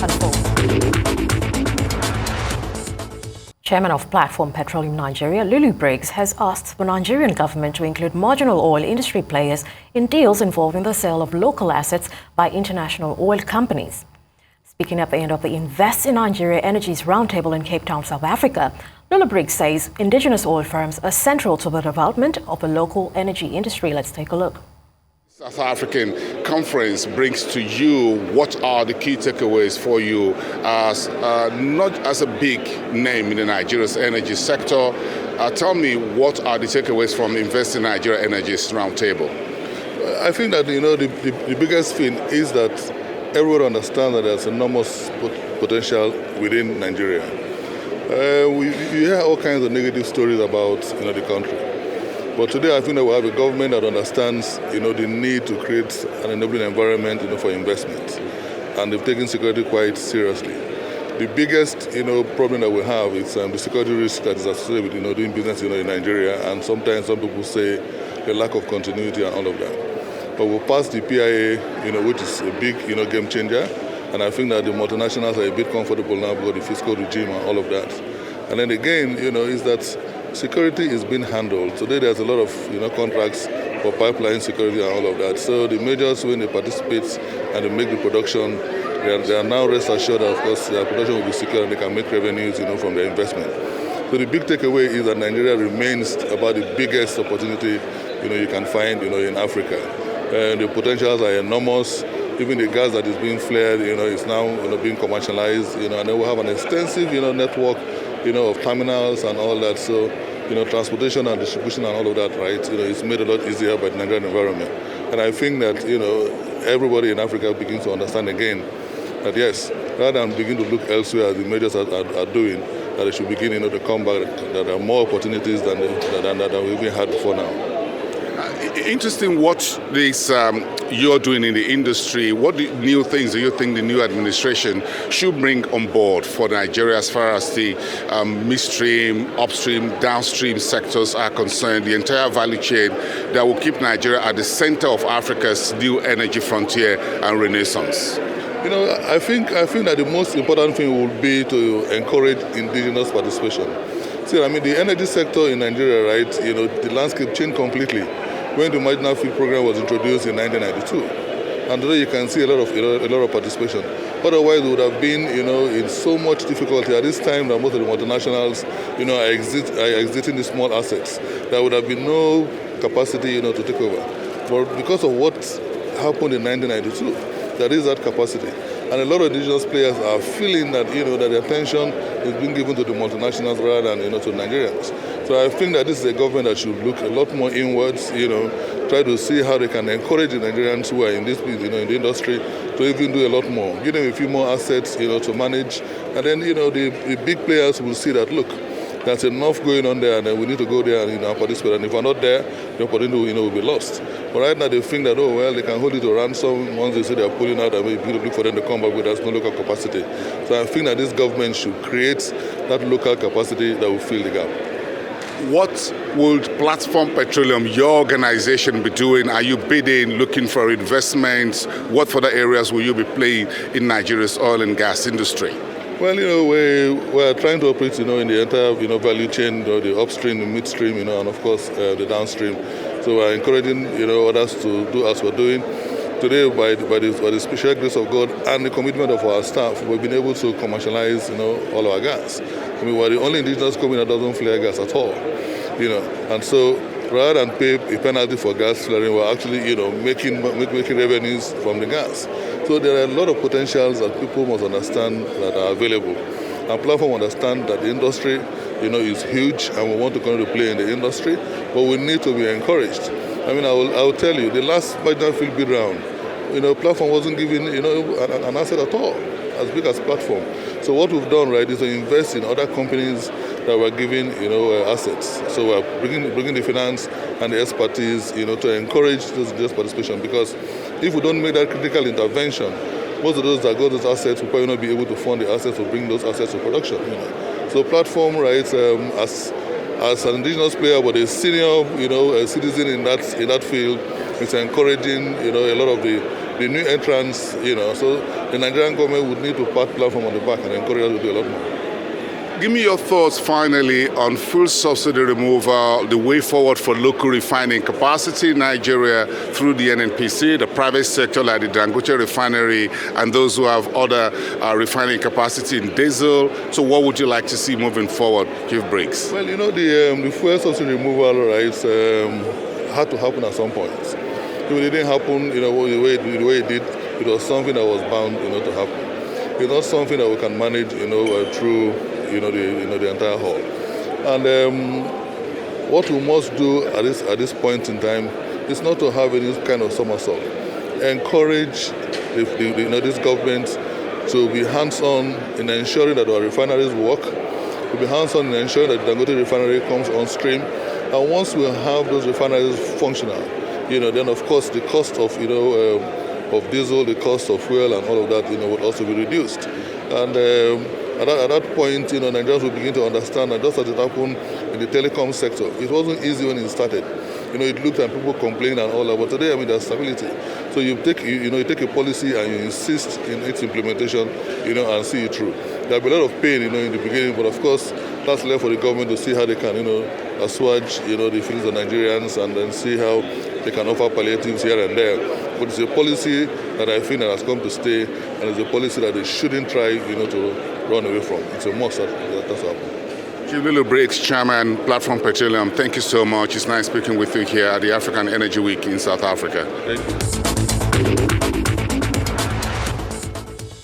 unfolds. Chairman of Platform Petroleum Nigeria, Lulu-Briggs, has asked the Nigerian government to include marginal oil industry players in deals involving the sale of local assets by international oil companies. Speaking at the end of the Invest in Nigeria Energies Roundtable in Cape Town, South Africa, Lulu-Briggs says indigenous oil firms are central to the development of the local energy industry. Let's take a look. South African conference brings to you what are the key takeaways for you as not as a big name in the Nigeria's energy sector. Tell me, what are the takeaways from the Invest in Nigeria Energies Roundtable? I think that the biggest thing is that everyone understands that there's enormous potential within Nigeria. You hear all kinds of negative stories about the country. But today I think that we have a government that understands the need to create an enabling environment for investment. And they've taken security quite seriously. The biggest problem that we have is the security risk that is associated with doing business in Nigeria, and sometimes some people say the lack of continuity and all of that. But we'll pass the PIA, which is a big game changer, and I think that the multinationals are a bit comfortable now because of the fiscal regime and all of that. And then again, is that security is being handled. Today there's a lot of contracts for pipeline security and all of that. So the majors, when they participate and they make the production, they are now rest assured that of course their production will be secure and they can make revenues from their investment. So the big takeaway is that Nigeria remains about the biggest opportunity you can find in Africa. And the potentials are enormous. Even the gas that is being flared is now being commercialized, and then we have an extensive network of terminals and all that. So, transportation and distribution and all of that, right, it's made a lot easier by the Nigerian environment. And I think that, everybody in Africa begins to understand again that, yes, rather than begin to look elsewhere as the majors are doing, that they should begin, to come back, that there are more opportunities than we've even had before now. Interesting what this you're doing in the industry. What new things do you think the new administration should bring on board for Nigeria as far as the midstream, upstream, downstream sectors are concerned, the entire value chain that will keep Nigeria at the center of Africa's new energy frontier and renaissance? I think that the most important thing would be to encourage indigenous participation. See, the energy sector in Nigeria, right, the landscape changed completely when the marginal field program was introduced in 1992. And today you can see a lot of participation. Otherwise, we would have been, in so much difficulty at this time that most of the multinationals, are exiting the small assets. There would have been no capacity, to take over. But because of what happened in 1992, there is that capacity. And a lot of indigenous players are feeling that, that the attention is being given to the multinationals rather than, to Nigerians. So I think that this is a government that should look a lot more inwards, try to see how they can encourage the Nigerians who are in this, in the industry to even do a lot more. Give them a few more assets, to manage. And then, the big players will see that, look, there's enough going on there, and then we need to go there and participate. And if we're not there, the opportunity will be lost. But right now they think that, they can hold it to ransom once they say they're pulling out, and we look for them to come back, but there's no local capacity. So I think that this government should create that local capacity that will fill the gap. What would Platform Petroleum, your organization, be doing? Are you bidding, looking for investments? What further areas will you be playing in Nigeria's oil and gas industry? Well, we're trying to operate, in the entire, value chain, the upstream, the midstream, and of course the downstream. So we're encouraging, others to do as we're doing. Today, by the special grace of God and the commitment of our staff, we've been able to commercialize, all our gas. We're the only indigenous company that doesn't flare gas at all, And so, rather than pay a penalty for gas flaring, we're actually, making revenues from the gas. So there are a lot of potentials that people must understand that are available. Our platform understands that the industry, is huge, and we want to continue to play in the industry, but we need to be encouraged. I will tell you, the last marginal field bid round, platform wasn't given, an asset at all, as big as platform. So what we've done, right, is to invest in other companies that were giving, assets. So we're bringing the finance and the expertise, to encourage this participation. Because if we don't make that critical intervention, most of those that got those assets will probably not be able to fund the assets to bring those assets to production. So platform, right, as an indigenous player, but a senior, a citizen in that field, it's encouraging, a lot of the new entrants, so the Nigerian government would need to pat platform on the back and encourage us to do a lot more. Give me your thoughts finally on fuel subsidy removal, the way forward for local refining capacity in Nigeria through the NNPC, the private sector like the Dangote refinery, and those who have other refining capacity in diesel. So what would you like to see moving forward, Chief Briggs? Well, the fuel subsidy removal rights had to happen at some point. If it didn't happen, the way it did, it was something that was bound, to happen. It's not something that we can manage, through the entire haul. And what we must do at this point in time is not to have any kind of somersault. Encourage this government to be hands-on in ensuring that our refineries work, to be hands-on in ensuring that the Dangote refinery comes on stream. And once we have those refineries functional, then of course the cost of diesel, the cost of fuel, and all of that, would also be reduced. And at that point, Nigerians will begin to understand that just as it happened in the telecom sector, it wasn't easy when it started. It looked and people complained and all that, but today, there's stability. So you take a policy and you insist in its implementation, and see it through. There'll be a lot of pain, in the beginning, but of course, that's left for the government to see how they can, assuage, the feelings of Nigerians, and then see how they can offer palliatives here and there. But it's a policy that I think that has come to stay, and it's a policy that they shouldn't try, to run away from. It's a must that's happened. Chief Lulu-Briggs, Chairman, Platform Petroleum, thank you so much. It's nice speaking with you here at the African Energy Week in South Africa. Thank you.